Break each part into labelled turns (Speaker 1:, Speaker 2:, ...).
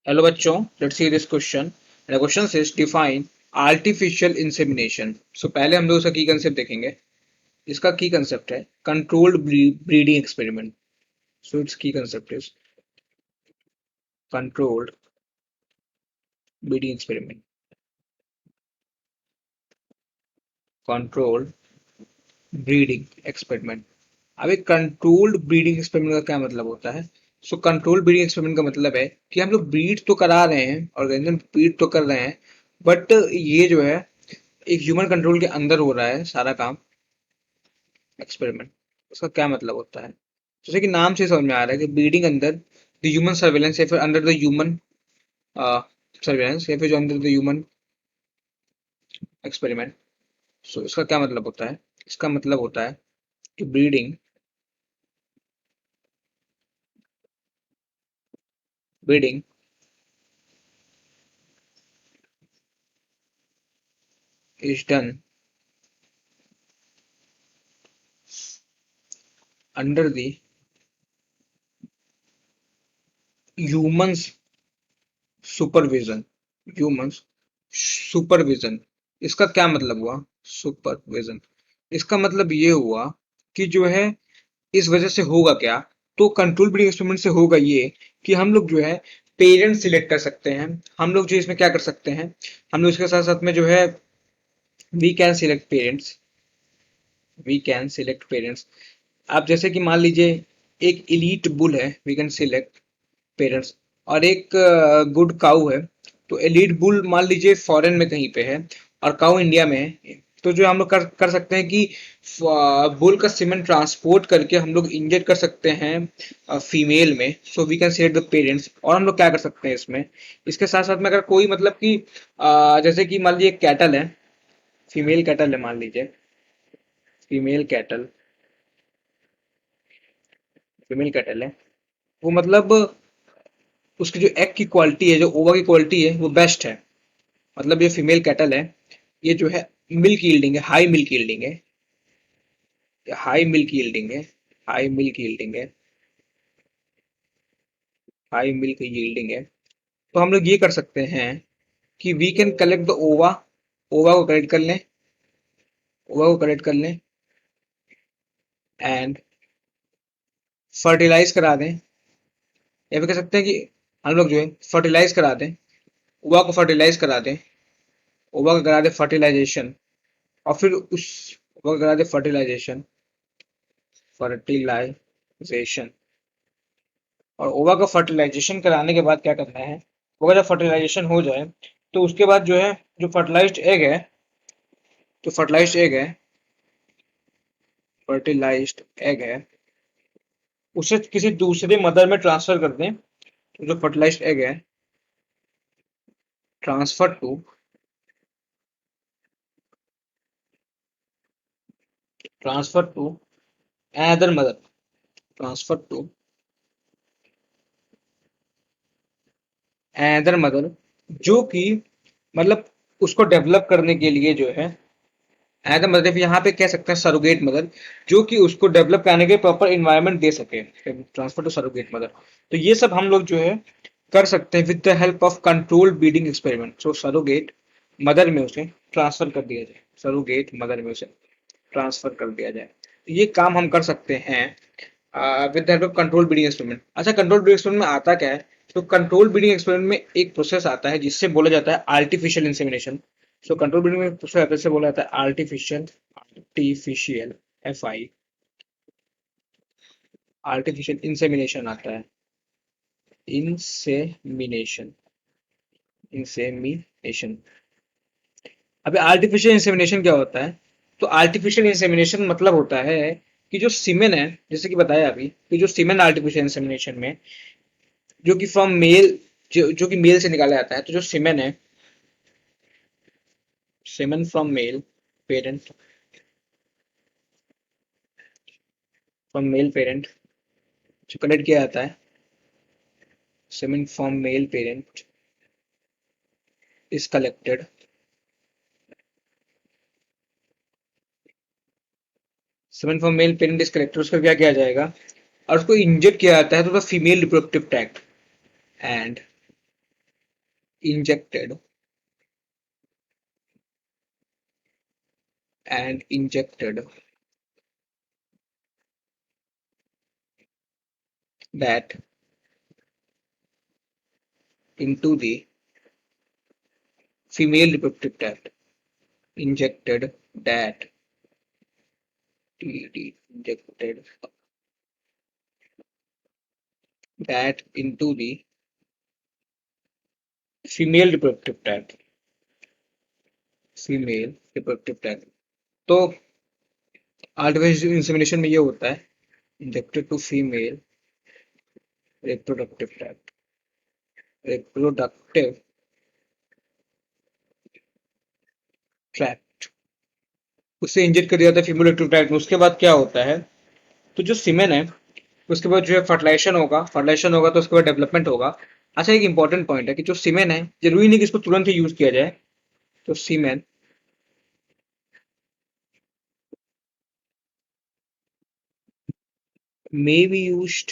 Speaker 1: Hello बच्चों, let's see this question. The question says define artificial insemination. So पहले हम लोग इसका की कंसेप्ट देखेंगे। इसका की कंसेप्ट है controlled breeding experiment. So it's key concept is controlled breeding experiment. Controlled breeding experiment. अब एक कंट्रोल्ड ब्रीडिंग एक्सपेरिमेंट का क्या मतलब होता है? सो कंट्रोल्ड ब्रीडिंग एक्सपेरिमेंट का मतलब है कि हम लोग ब्रीड तो करा रहे हैं, ऑर्गेनिज्म ब्रीड तो कर रहे हैं, बट ये जो है एक ह्यूमन कंट्रोल के अंदर हो रहा है सारा काम। एक्सपेरिमेंट, उसका क्या मतलब होता है? जैसे कि नाम से समझ में आ रहा है कि breeding under the human surveillance या फिर अंडर द ह्यूमन सर्वेलेंस या फिर जो अंडर द ह्यूमन एक्सपेरिमेंट। सो इसका क्या मतलब होता है? इसका मतलब होता है कि breeding is done under the humans supervision. Humans supervision. इसका क्या मतलब हुआ? सुपरविजन, इसका मतलब ये हुआ कि जो है इस वजह से होगा क्या? तो कंट्रोल ब्रीडिंग एक्सपेरिमेंट से होगा ये कि हम लोग जो है पेरेंट्स सिलेक्ट कर सकते हैं। हम लोग जो इसमें क्या कर सकते हैं, हम लोग इसके साथ साथ में जो है we can select parents. We can select parents. आप जैसे कि मान लीजिए एक इलीट बुल है, वी कैन सिलेक्ट पेरेंट्स। और एक गुड काऊ है। तो एलीट बुल मान लीजिए फॉरेन में कहीं पे है और काऊ इंडिया में है। तो जो हम लोग कर कर सकते हैं कि बुल का सीमेंट ट्रांसपोर्ट करके हम लोग इंजेक्ट कर सकते हैं फीमेल में। So we can select the parents. और हम लोग क्या कर सकते हैं इसमें, इसके साथ साथ में अगर कोई मतलब कि जैसे कि मान लीजिए कैटल है, फीमेल कैटल है, मान लीजिए फीमेल कैटल, फीमेल कैटल है, वो मतलब उसकी जो एग की क्वालिटी है, जो ओवा की क्वालिटी है, वो बेस्ट है। मतलब ये फीमेल कैटल है, ये जो है मिल्क यील्डिंग है, हाई मिल्क यील्डिंग है, हाई मिल्क यील्डिंग है, हाई मिल्क यील्डिंग है, हाई मिल्क यील्डिंग है। तो हम लोग ये कर सकते हैं कि वी कैन कलेक्ट द ओवा। ओवा को कलेक्ट कर लें, ओवा को कलेक्ट कर लें एंड फर्टिलाइज करा दें। या फिर कह सकते हैं कि हम लोग जो है फर्टिलाइज करा दें, ओवा को फर्टिलाइज करा दें, ओवा को करा दें फर्टिलाइजेशन। और फिर उस ओवा को करा दें फर्टिलाइजेशन, फर्टिलाइजेशन। और ओवा का फर्टिलाइजेशन कराने के बाद क्या करना है, ओवा जब फर्टिलाइजेशन हो जाए तो उसके बाद जो है जो फर्टिलाइज्ड एग है, जो फर्टिलाइज्ड एग है, फर्टिलाइज्ड एग है, उसे किसी दूसरे मदर में ट्रांसफर कर दें। तो जो फर्टिलाइज्ड एग है transfer to, transfer to another mother, transfer to another mother, जो कि मतलब उसको डेवलप करने के लिए जो है अनदर मदर, यहाँ पे कह सकते हैं सरोगेट मदर, जो कि उसको डेवलप करने के प्रॉपर इन्वायरमेंट दे सके। Transfer to surrogate mother. तो ये सब हम लोग जो है कर सकते हैं with the help of control breeding experiment. So surrogate mother में उसे ट्रांसफर कर दिया जाए, सरोगेट मदर में उसे ट्रांसफर कर दिया जाए। तो ये काम हम कर सकते हैं with the help of control breeding experiment. अच्छा, कंट्रोल ब्रीडिंग एक्सपेरिमेंट में आता क्या है? तो कंट्रोल ब्रीडिंग एक्सपेरिमेंट में एक प्रोसेस आता है जिससे बोला जाता है artificial insemination. So control breeding में प्रोसेस से बोला जाता है artificial, artificial, F I, artificial insemination आता है। Insemination, insemination. अभी आर्टिफिशियल इंसेमिनेशन क्या होता है? तो आर्टिफिशियल इंसेमिनेशन मतलब होता है कि जो सीमेन है, जैसे कि बताया अभी कि जो सीमेन आर्टिफिशियल इंसेमिनेशन में जो कि फ्रॉम मेल, जो कि मेल से निकाला जाता है, तो जो सीमेन है, semen from male parent, from male parent जो कलेक्ट किया जाता है, semen from male parent is collected, semen from male parent is collected, उसका क्या किया जाएगा और उसको इंजेक्ट किया जाता है तो the female reproductive tract and injected and injected that into the female reproductive tract, injected that injected that into the female reproductive tract, female reproductive tract. तो आर्टिफिशियल इंसेमिनेशन में ये होता है injected to female reproductive tract, reproductive tract, उससे inject कर दिया जाता है फीमेल रिप्रोडक्टिव ट्रैक्ट में। उसके बाद क्या होता है, तो जो सीमेन है उसके बाद जो है फर्टिलाइजेशन होगा तो उसके बाद डेवलपमेंट होगा। अच्छा, एक इंपॉर्टेंट पॉइंट है कि जो सीमेन है जरूरी नहीं कि इसको तुरंत ही यूज किया जाए। तो सीमेन मे बी यूज्ड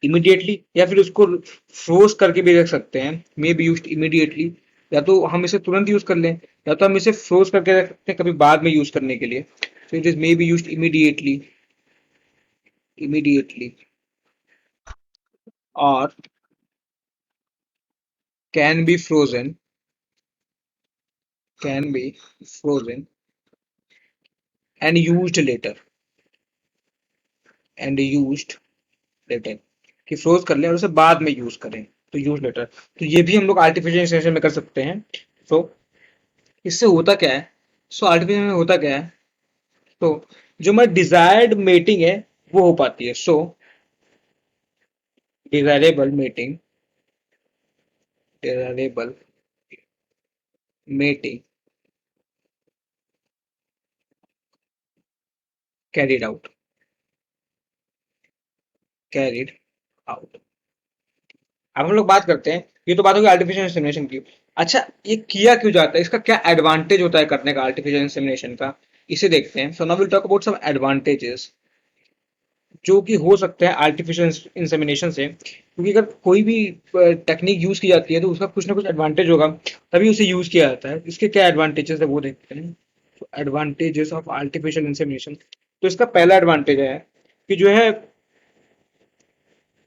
Speaker 1: इमीडिएटली, या फिर उसको फ्रोज करके भी रख सकते हैं, मे बी यूज्ड इमीडिएटली। या तो हम इसे तुरंत यूज कर लें, या तो हम इसे फ्रोज करके रख सकते हैं कभी बाद में यूज करने के लिए। So it is may be used immediately, immediately, और can be frozen, can be frozen and used later, and used later, कि फ्रोज कर लें और उसे बाद में यूज करें, तो यूज लेटर। तो ये भी हम लोग आर्टिफिशियल इंसेमिनेशन में कर सकते हैं। तो इससे होता क्या है, सो आर्टिफिशियल में होता क्या है, तो जो हमारी डिजायर्ड मेटिंग है वो हो पाती है। So desirable mating, desirable mating carried out, carried out. अब हम लोग बात करते हैं, ये तो बात होगी आर्टिफिशियल इंसेमिनेशन की। अच्छा, ये किया क्यों जाता है, इसका क्या एडवांटेज होता है करने का आर्टिफिशियल इंसेमिनेशन का, इसे देखते हैं। So now will talk about some advantages जो कि हो सकता है आर्टिफिशियल इंसेमिनेशन से। क्योंकि अगर कोई भी टेक्निक यूज की जाती है तो उसका कुछ ना कुछ एडवांटेज होगा, तभी उसे यूज किया जाता है। इसके क्या एडवांटेजेस है वो देखते हैं। एडवांटेजेस ऑफ आर्टिफिशियल इंसेमिनेशन, तो इसका पहला एडवांटेज है कि जो है,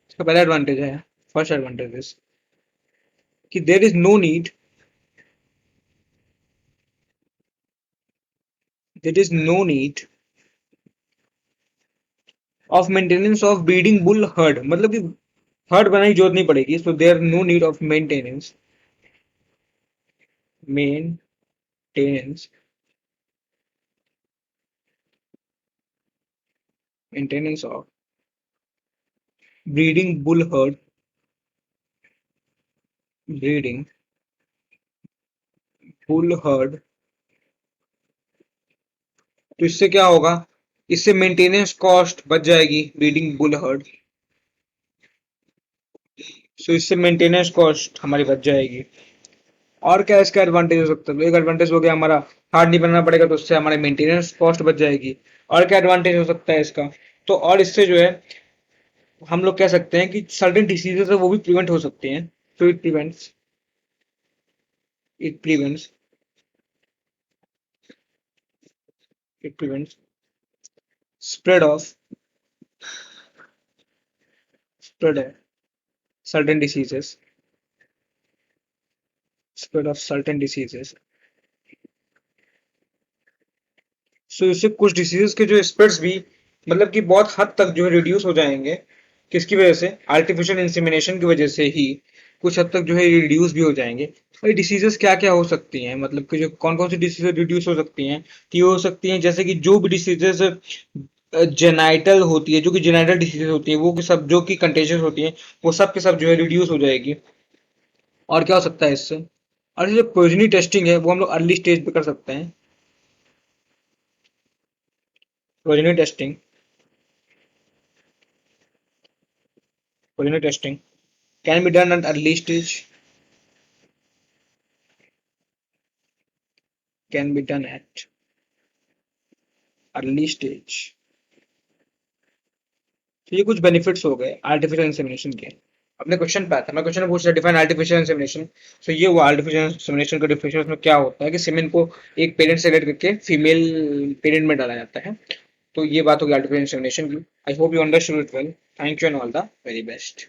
Speaker 1: इसका पहला एडवांटेज है, फर्स्ट एडवांटेज इज कि there is no need, there is no need of maintenance of breeding bull herd, मतलब कि हर्ड बनाने की जरूरत नहीं पड़ेगी। So there no need of maintenance, maintenance, maintenance of breeding bull herd, breeding bull herd. तो इससे क्या होगा, इससे मेंटेनेंस कॉस्ट बच जाएगी, ब्रीडिंग बुल हर्ड। सो इससे मेंटेनेंस कॉस्ट हमारी बच जाएगी। और क्या इसका एडवांटेज हो सकता है, तो एक एडवांटेज हो गया हमारा, हार्ड नहीं बनाना पड़ेगा, तो उससे हमारे मेंटेनेंस कॉस्ट बच जाएगी। और क्या एडवांटेज हो सकता है इसका, तो और इससे जो है हम लोग कह सकते हैं कि सर्टेन डिसीजेस है वो भी प्रिवेंट हो सकते हैं। तो it prevents it prevents spread of, spread है certain diseases, spread of certain diseases. So इससे कुछ डिसीजेस के जो स्प्रेड्स भी मतलब कि बहुत हद तक जो है रिड्यूस हो जाएंगे। किसकी वजह से, आर्टिफिशियल इंसेमिनेशन की वजह से ही कुछ हद तक जो है रिड्यूस भी हो जाएंगे। भाई डिसीजेस क्या क्या हो सकती हैं, मतलब कि जो कौन कौन सी डिसीजेस रिड्यूस हो सकती हैं, कि हो सकती हैं जैसे कि जो भी डिसीजेस जेनाइटल होती है, जो कि जेनाइटल डिसीजेस होती है, वो कि सब जो कि कंटेजियस होती हैं, वो सब के सब जो है रिड्यूस हो जाएगी। और क्या हो सकता है इससे, और जो प्रोजनी टेस्टिंग है वो हम लोग अर्ली स्टेज पे कर सकते हैं। Progeny testing, progeny testing can be done at early stage, can be done at early stage। तो ये कुछ बेनिफिट्स हो गए आर्टिफिशियल इंसेमिनेशन के। अपने क्वेश्चन पे आता है। मैं क्वेश्चन में पूछ रहा डिफाइन आर्टिफिशियल इंसेमिनेशन। सो ये हुआ आर्टिफिशियल इंसेमिनेशन का डिफिनेशन। उसमें क्या होता है कि सीमेन को एक पेरेंट से करके फीमेल पेरेंट में डाला जाता है। तो ये बात होगी आर्टिफिशियल इंसेमिनेशन की। I hope you understood it well. Thank you and all the very best.